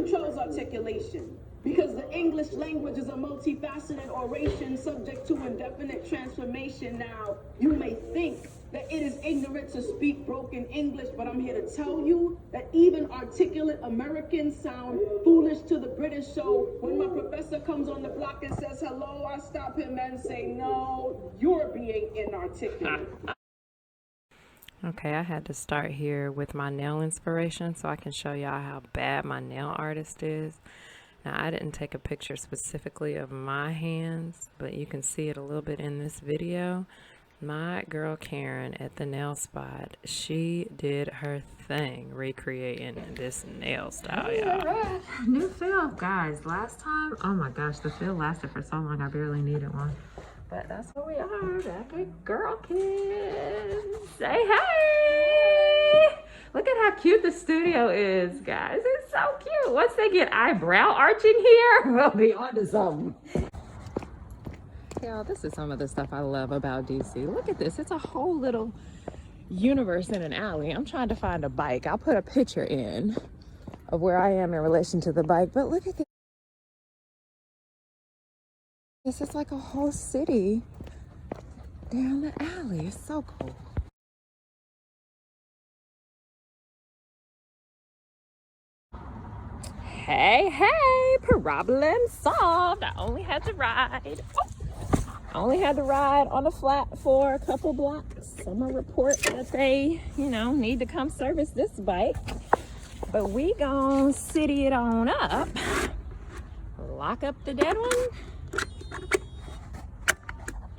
controls articulation. Because the English language is a multifaceted oration subject to indefinite transformation. Now, you may think that it is ignorant to speak broken English, but I'm here to tell you that even articulate Americans sound foolish to the British. So when my professor comes on the block and says hello, I stop him and say, no, you're being inarticulate. Okay, I had to start here with my nail inspiration so I can show y'all how bad my nail artist is. Now, I didn't take a picture specifically of my hands, but you can see it a little bit in this video. My girl Karen at the nail spot, she did her thing recreating this nail style, y'all. New fill, guys. Last time, oh my gosh, the fill lasted for so long I barely needed one. But that's where we are, back with Girl Kids. Say hey! Look at how cute the studio is, guys. It's so cute. Once they get eyebrow arching here, we'll be on to something. Y'all, this is some of the stuff I love about DC. Look at this. It's a whole little universe in an alley. I'm trying to find a bike. I'll put a picture in of where I am in relation to the bike. But look at this. This is like a whole city down the alley. It's so cool. Hey, hey, problem solved. I only had to ride. I only had to ride on the flat for a couple blocks. Someone report that they, need to come service this bike. But we gon' city it on up. Lock up the dead one.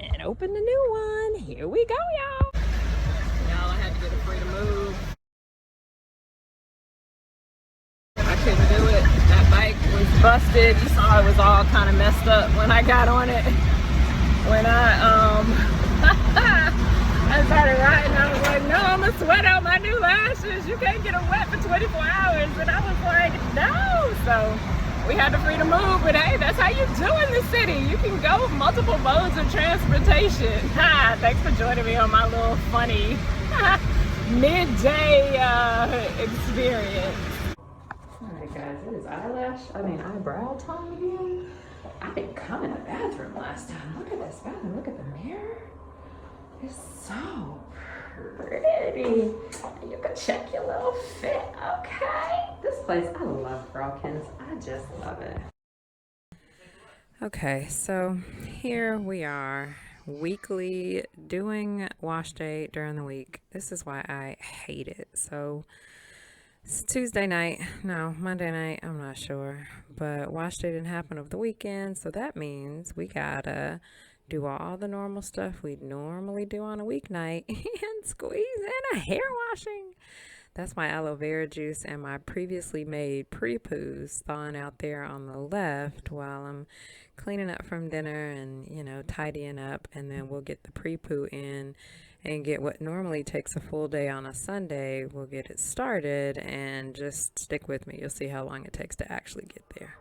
And open the new one. Here we go, y'all. Y'all, I had to get it free to move. I couldn't do it. That bike was busted. You saw it was all kind of messed up when I got on it. When I started riding, I was like, no, I'm gonna sweat out my new lashes. You can't get them wet for 24 hours. And I was like, no. So we had to free to move, but hey, that's how you do in the city. You can go multiple modes of transportation. Thanks for joining me on my little funny midday experience. All right, guys, it is eyebrow time again. I didn't come in the bathroom last time. Look at this bathroom. Look at the mirror. It's so pretty. You can check your little fit, okay? This place, I love Girlkins. I just love it. Okay, so here we are, weekly doing wash day during the week. This is why I hate it. So it's Tuesday night, no, Monday night, I'm not sure, but wash day didn't happen over the weekend, so that means we gotta do all the normal stuff we'd normally do on a weeknight and squeeze in a hair washing. That's my aloe vera juice and my previously made pre-poos thawing out there on the left while I'm cleaning up from dinner and, tidying up, and then we'll get the pre-poo in and get what normally takes a full day on a Sunday. We'll get it started and just stick with me. You'll see how long it takes to actually get there.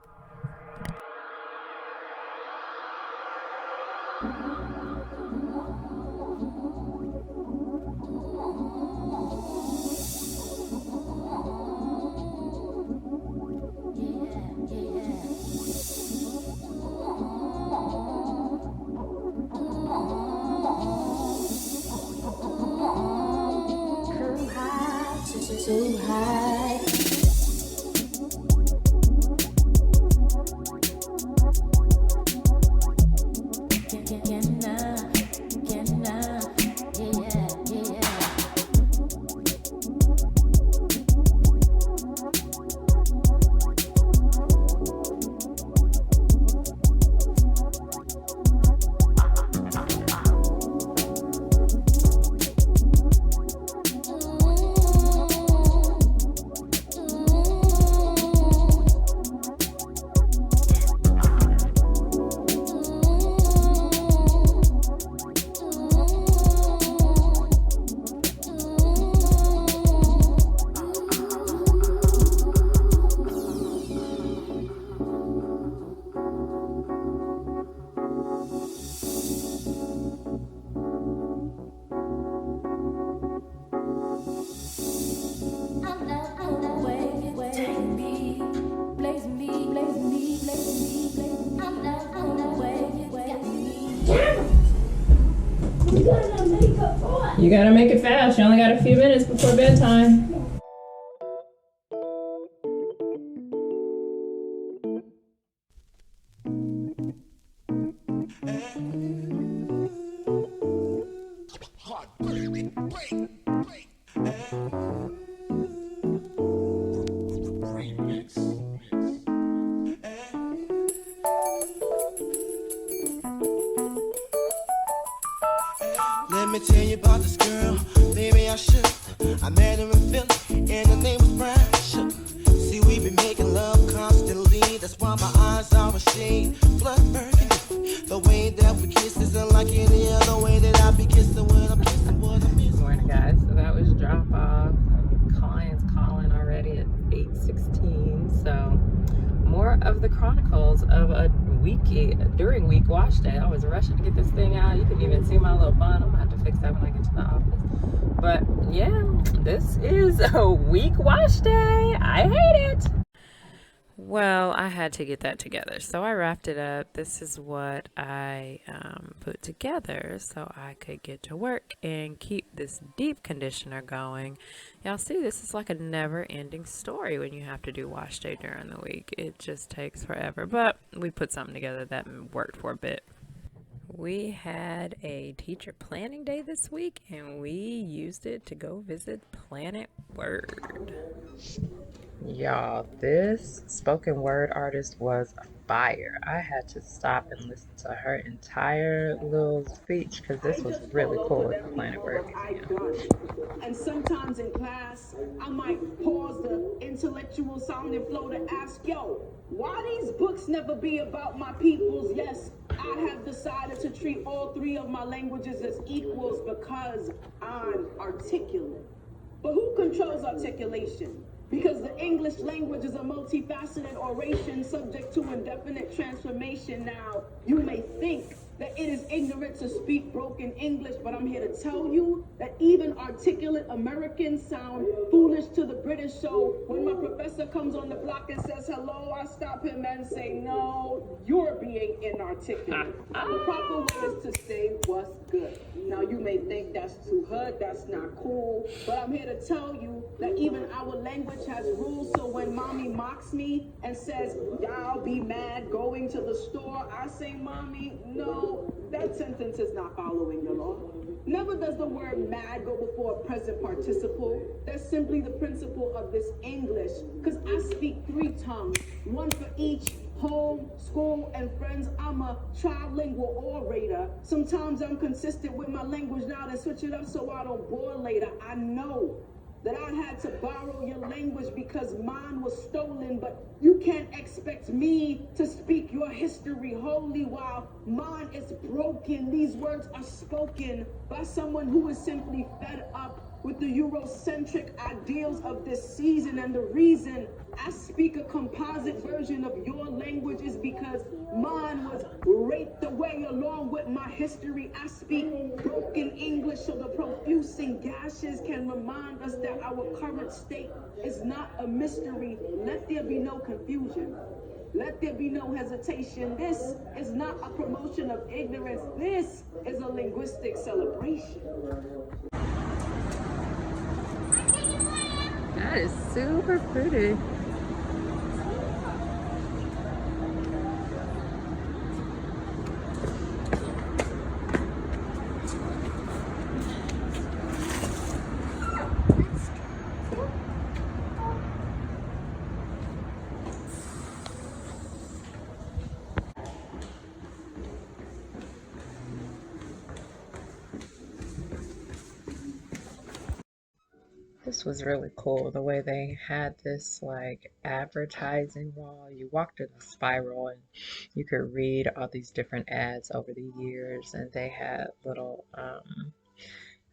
Too high. You gotta make it fast. You only got a few minutes before bedtime. Let me tell you about this girl, maybe I should. I met her in Philly, and her name was Brian. See, we been making love constantly. That's why my eyes are a shade blood burgundy. The way that we kiss isn't like any other way that I be kissing when I'm kissing what I miss. Good morning, guys. So that was drop off. Clients calling already at 8:16. So more of the chronicles of a during week wash day. I was rushing to get this thing out. You can even see my little bun. I'm gonna have to fix that when I get to the office. But yeah, this is a week wash day. I hate it. Well, I had to get that together, so I wrapped it up. This is what I put together so I could get to work and keep this deep conditioner going. Y'all see, this is like a never-ending story when you have to do wash day during the week. It just takes forever, but we put something together that worked for a bit. We had a teacher planning day this week, and we used it to go visit Planet Word. Y'all, this spoken word artist was fire. I had to stop and listen to her entire little speech because this was really cool at the Planet Word Museum. And sometimes in class, I might pause the intellectual sounding flow to ask, yo, why these books never be about my peoples? Yes, I have decided to treat all three of my languages as equals because I'm articulate. But who controls articulation? Because the English language is a multifaceted oration subject to indefinite transformation. Now, you may think that it is ignorant to speak broken English, but I'm here to tell you that even articulate Americans sound foolish to the British. So when my professor comes on the block and says hello, I stop him and say, no, you're being inarticulate. The proper way is to say what's good. Now, you may think that's too hood, that's not cool, but I'm here to tell you that even our language has rules. So when mommy mocks me and says, y'all be mad going to the store, I say, mommy, no, that sentence is not following the law. Never does the word mad go before a present participle. That's simply the principle of this English, because I speak 3 tongues, one for each. Home, school, and friends. I'm a trilingual orator. Sometimes I'm consistent with my language now to switch it up so I don't bore later. I know that I had to borrow your language because mine was stolen, but you can't expect me to speak your history wholly while mine is broken. These words are spoken by someone who is simply fed up with the Eurocentric ideals of this season. And the reason I speak a composite version of your language is because mine was raped away along with my history. I speak broken English so the profusing gashes can remind us that our current state is not a mystery. Let there be no confusion. Let there be no hesitation. This is not a promotion of ignorance. This is a linguistic celebration. That is super pretty. This was really cool, the way they had this like advertising wall. You walked in a spiral and you could read all these different ads over the years, and they had little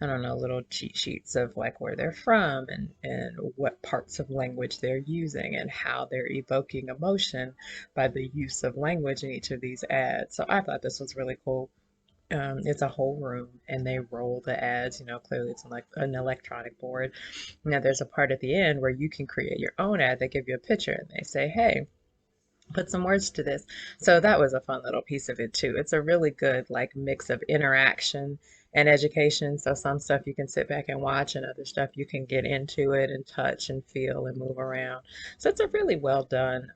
I don't know, little cheat sheets of like where they're from and what parts of language they're using and how they're evoking emotion by the use of language in each of these ads. So I thought this was really cool. It's a whole room and they roll the ads, clearly it's like an electronic board. Now there's a part at the end where you can create your own ad. They give you a picture and they say, hey, put some words to this. So that was a fun little piece of it too. It's a really good like mix of interaction and education. So some stuff you can sit back and watch, and other stuff you can get into it and touch and feel and move around. So it's a really well done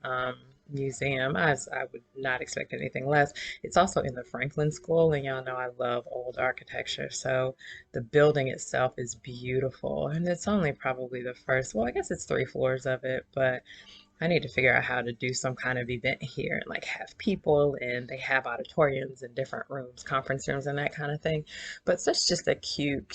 museum. I would not expect anything less. It's also in the Franklin School, and y'all know I love old architecture. So the building itself is beautiful, and it's only probably the first, well, I guess it's 3 floors of it, but I need to figure out how to do some kind of event here and like have people, and they have auditoriums and different rooms, conference rooms and that kind of thing. But such just a cute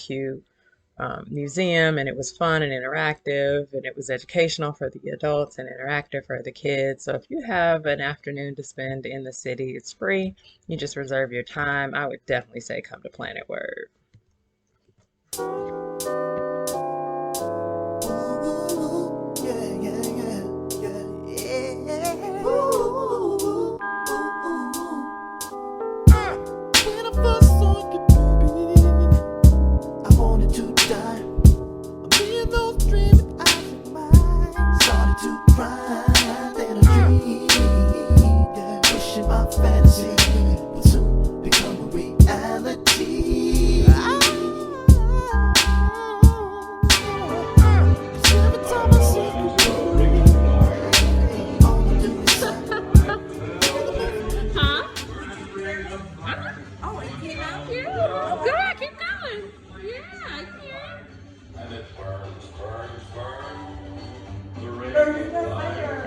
museum, and it was fun and interactive, and it was educational for the adults and interactive for the kids. So if you have an afternoon to spend in the city, it's free. You just reserve your time. I would definitely say come to Planet Word.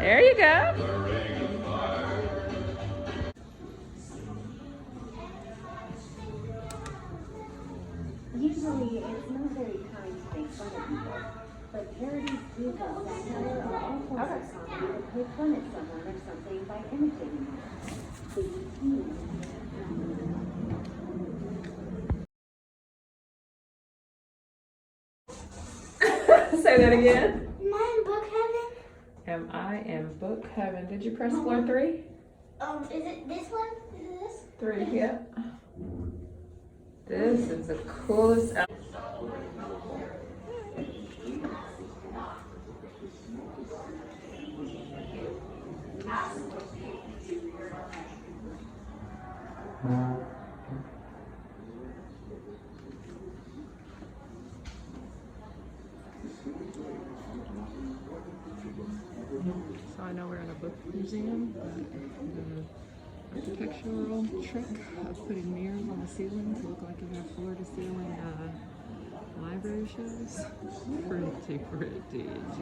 There you go. Usually, it's not very kind to make fun of people, but parodies do go. Satire are all forms of comedy that poke fun at someone or something by imitating them. So Say that again. Am I in book heaven? Am I in book heaven? Did you press floor 3? Is it this one? Is it this? 3, yep. This is the coolest. So I know we're in a book museum, architectural trick of putting mirrors on the ceiling to look like you have floor-to-ceiling library shelves. Pretty genius.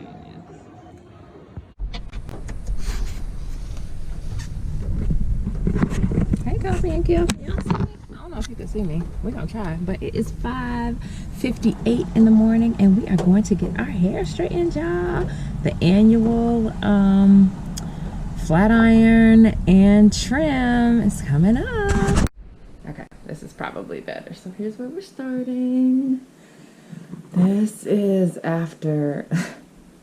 Hey, Kobe and Kim. Y'all see me? I don't know if you can see me. We're gonna try, but it is 5:58 in the morning, and we are going to get our hair straightened, y'all. The annual flat iron and trim is coming up. Okay, this is probably better. So here's where we're starting. This is after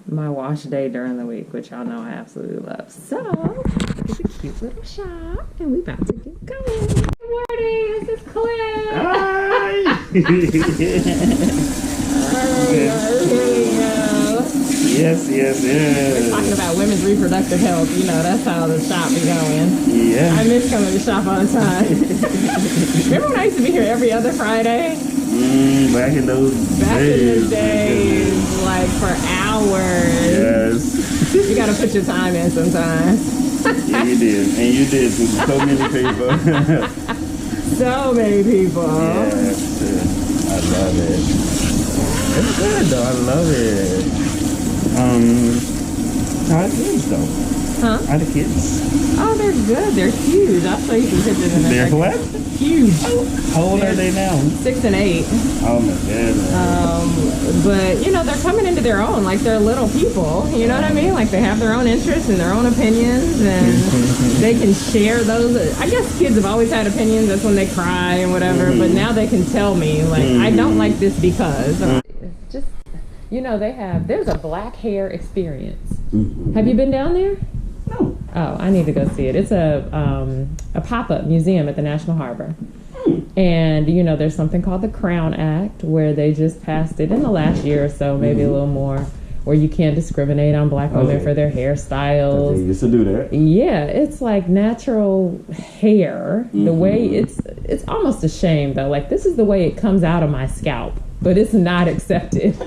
my wash day during the week, which y'all know I absolutely love. So it's a cute little shop, and we about to get going. Good morning, this is Claire. Hi. Here we go. Yes. We're talking about women's reproductive health. You know, that's how the shop be going. Yeah. I miss coming to the shop all the time. Remember when I used to be here every other Friday? Back in those days, like for hours. Yes. You gotta put your time in sometimes. Yeah, you did. And you did to so many people. So many people. Yes. I love it. It's good though. I love it. How are the kids though? Huh? How are the kids? Oh, they're good. They're huge. I'll show you some pictures in a They're second. what? Huge. How old are they now? 6 and 8. Oh my goodness. But you know, they're coming into their own. Like they're little people. You know what I mean? Like they have their own interests and their own opinions, and they can share those. I guess kids have always had opinions. That's when they cry and whatever. But now they can tell me, like, I don't like this because. It's just, you know, there's a black hair experience. Have you been down there? No. Oh, I need to go see it. It's a pop-up museum at the National Harbor. And, you know, there's something called the Crown Act, where they just passed it in the last year or so, maybe a little more, where you can't discriminate on black women for their They hairstyles. used to do that. Yeah, it's like natural hair. The way it's almost a shame though. Like this is the way it comes out of my scalp, but it's not accepted.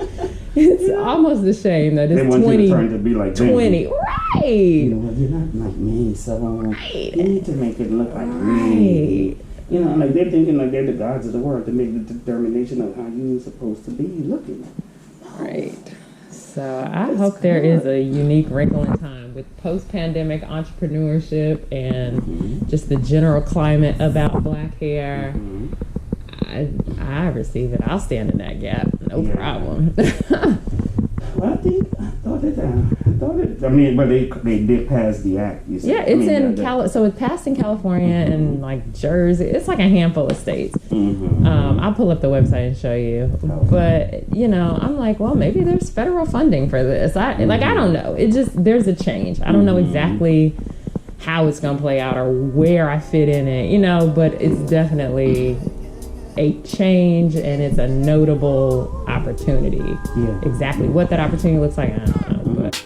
It's almost a shame that it's They want you to 20, turn to be like them. 20, You right? know what? You're not like me, so Right. you need to make it look like me. You know, like they're thinking like they're the gods of the world to make the determination of how you're supposed to be looking. Right. So I hope there is a unique wrinkle in time with post-pandemic entrepreneurship and just the general climate about black hair. I receive it. I'll stand in that gap. No problem. Well, I mean, but they did pass the act. You see. Yeah, it's so it passed in California and like Jersey. It's like a handful of states. I'll pull up the website and show you. But you know, I'm like, well, maybe there's federal funding for this. I don't know. It just there's a change. I don't know exactly how it's gonna play out or where I fit in it. You know, but it's definitely a change and it's a notable opportunity. Yeah. Exactly what that opportunity looks like, I don't know. But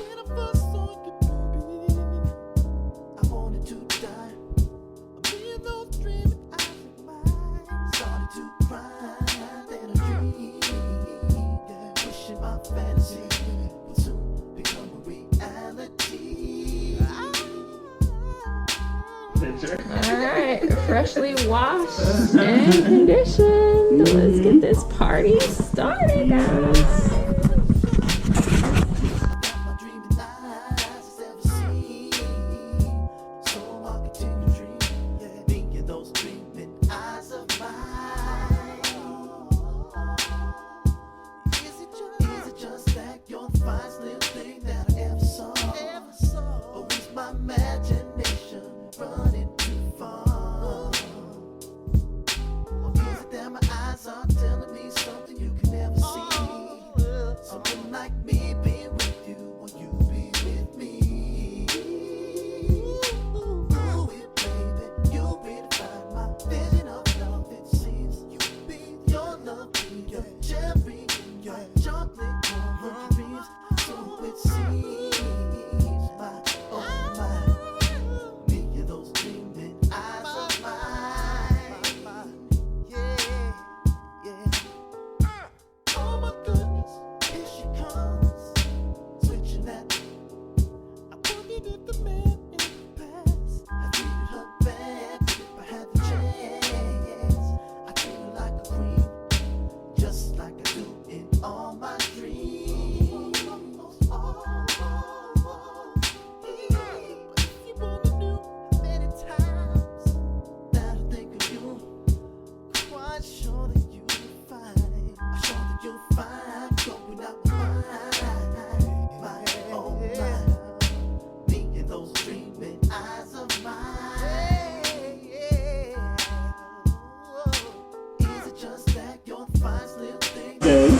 all right, freshly washed and conditioned. Let's get this party started, guys.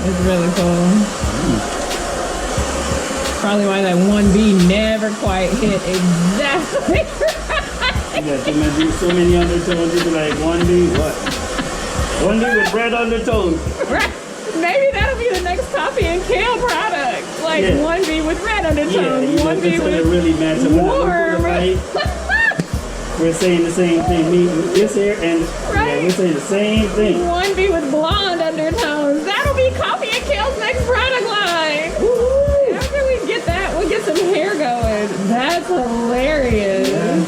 It's really cool. Probably why that 1B never quite hit exactly right. Yeah, so many undertones. You be like 1D what? 1D with red undertones. Right. Maybe that'll be the next coffee and kale product. Like 1B with red undertones, 1B with really match warm. We're saying the same thing. Me with this here and we're saying the same thing. 1B with blonde undertones. That'll be coffee and kale's next product line. Woo-hoo. After we get that, we'll get some hair going. That's hilarious. Yeah.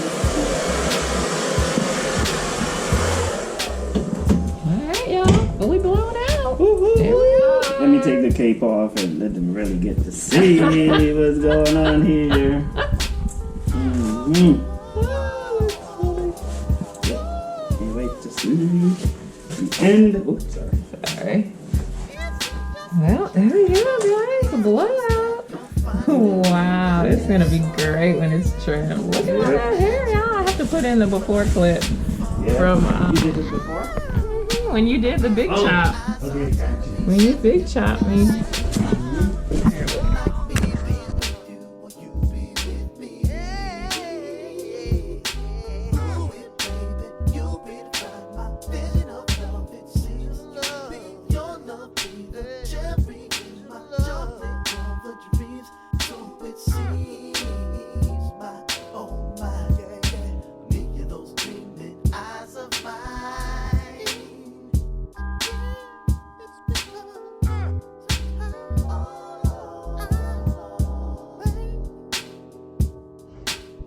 All right, y'all. Fully blown out. There we are. Let me take the cape off and let them really get to see what's going on here. Can't wait to see the end. Oops, sorry. Well, there we go, guys. Blowout. Wow, it's gonna be great when it's trimmed. Look at all that hair, y'all. I have to put in the before clip from you did this before? when you did the big chop. Okay, gotcha. When you big chop me.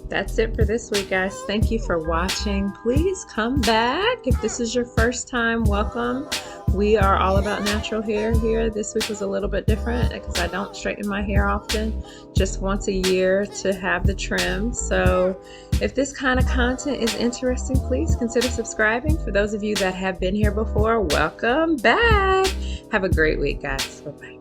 That's it for this week, guys. Thank you for watching. Please come back. If this is your first time, welcome. We are all about natural hair here. This week was a little bit different because I don't straighten my hair often, just once a year to have the trim. So if this kind of content is interesting, please consider subscribing. For those of you that have been here before, welcome back. Have a great week, guys. Bye-bye.